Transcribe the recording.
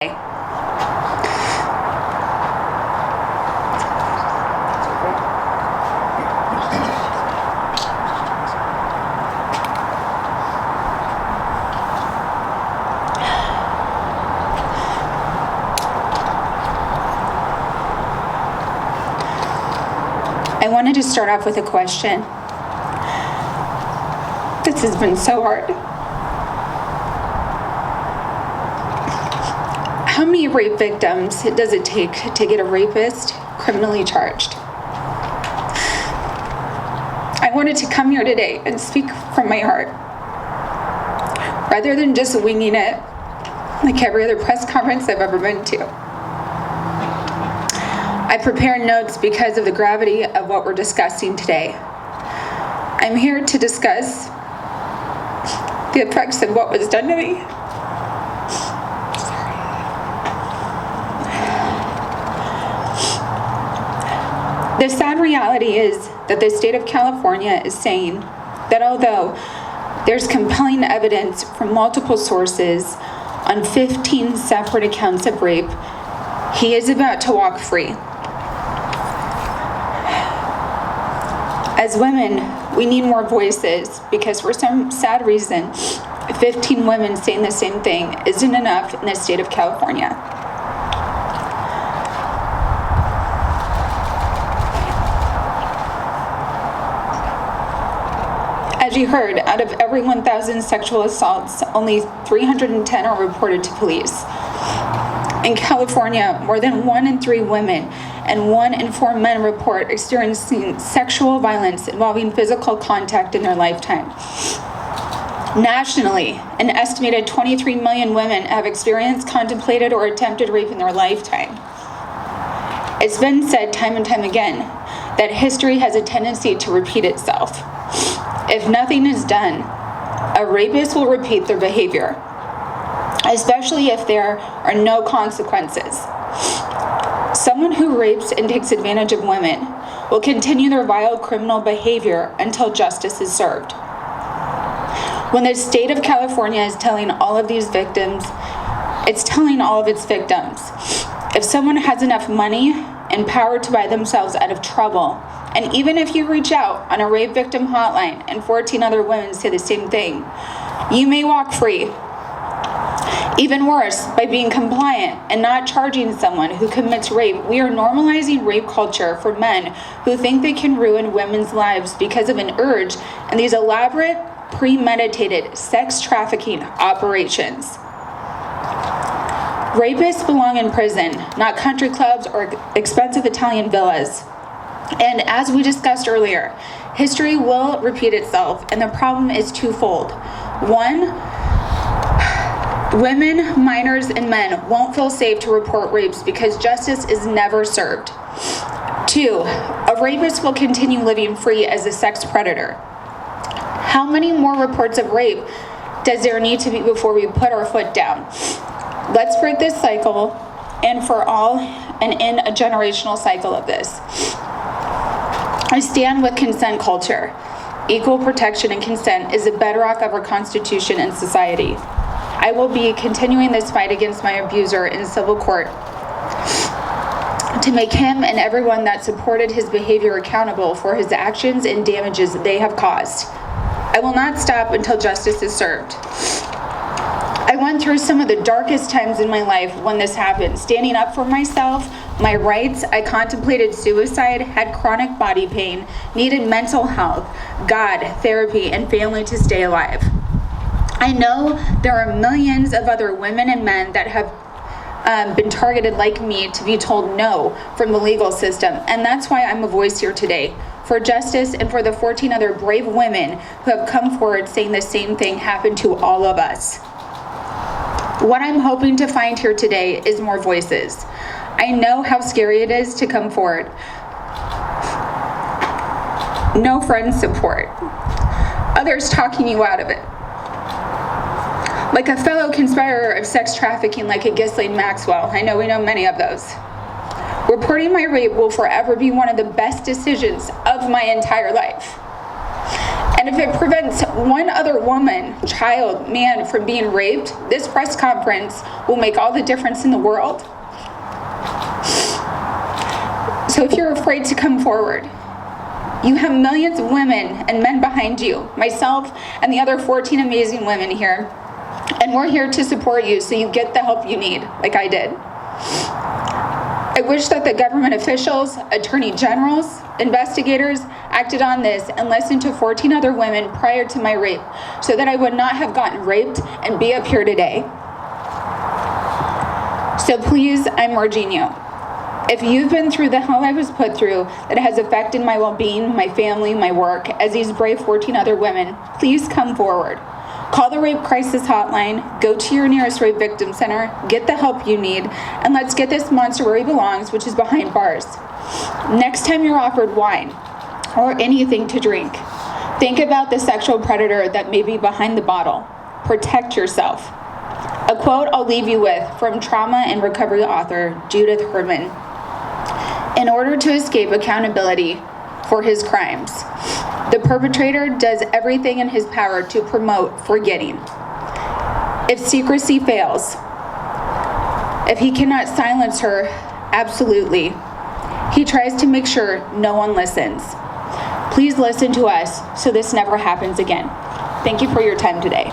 I wanted to start off with a question. This has been so hard. How many rape victims does it take to get a rapist criminally charged? I wanted to come here today and speak from my heart, rather than just winging it like every other press conference I've ever been to. I prepared notes because of the gravity of what we're discussing today. I'm here to discuss the effects of what was done to me. The sad reality is that the state of California is saying that although there's compelling evidence from multiple sources on 15 separate accounts of rape, he is about to walk free. As women, we need more voices because for some sad reason, 15 women saying the same thing isn't enough in the state of California. As you heard, out of every 1,000 sexual assaults, only 310 are reported to police. In California, more than 1 in 3 women and 1 in 4 men report experiencing sexual violence involving physical contact in their lifetime. Nationally, an estimated 23 million women have experienced, contemplated, or attempted rape in their lifetime. It's been said time and time again that history has a tendency to repeat itself. If nothing is done, a rapist will repeat their behavior, especially if there are no consequences. Someone who rapes and takes advantage of women will continue their vile criminal behavior until justice is served. When the state of California is telling all of these victims, it's telling all of its victims, if someone has enough money and power to buy themselves out of trouble, and even if you reach out on a rape victim hotline and 14 other women say the same thing, you may walk free. Even worse, by being compliant and not charging someone who commits rape, we are normalizing rape culture for men who think they can ruin women's lives because of an urge and these elaborate, premeditated sex trafficking operations. Rapists belong in prison, not country clubs or expensive Italian villas. And as we discussed earlier, history will repeat itself, and the problem is twofold. One, women, minors, and men won't feel safe to report rapes because justice is never served. 2, a rapist will continue living free as a sex predator. How many more reports of rape does there need to be before we put our foot down? Let's break this cycle, and for all, and in a generational cycle of this. I stand with consent culture. Equal protection and consent is the bedrock of our Constitution and society. I will be continuing this fight against my abuser in civil court to make him and everyone that supported his behavior accountable for his actions and damages they have caused. I will not stop until justice is served. I went through some of the darkest times in my life when this happened, standing up for myself, my rights. I contemplated suicide, had chronic body pain, needed mental health, God, therapy, and family to stay alive. I know there are millions of other women and men that have been targeted like me to be told no from the legal system, and that's why I'm a voice here today, for justice and for the 14 other brave women who have come forward saying the same thing happened to all of us. What I'm hoping to find here today is more voices. I know how scary it is to come forward. No friend support. Others talking you out of it. Like a fellow conspirator of sex trafficking like a Ghislaine Maxwell. I know we know many of those. Reporting my rape will forever be one of the best decisions of my entire life. And if it prevents one other woman, child, man from being raped, this press conference will make all the difference in the world. So if you're afraid to come forward, you have millions of women and men behind you, myself and the other 14 amazing women here. And we're here to support you so you get the help you need, like I did. I wish that the government officials, attorney generals, investigators acted on this and listened to 14 other women prior to my rape so that I would not have gotten raped and be up here today. So please, I'm urging you. If you've been through the hell I was put through that has affected my well-being, my family, my work, as these brave 14 other women, please come forward. Call the Rape Crisis Hotline, go to your nearest rape victim center, get the help you need, and let's get this monster where he belongs, which is behind bars. Next time you're offered wine or anything to drink, think about the sexual predator that may be behind the bottle. Protect yourself. A quote I'll leave you with from trauma and recovery author Judith Herman. In order to escape accountability for his crimes, the perpetrator does everything in his power to promote forgetting. If secrecy fails, if he cannot silence her, absolutely, he tries to make sure no one listens. Please listen to us so this never happens again. Thank you for your time today.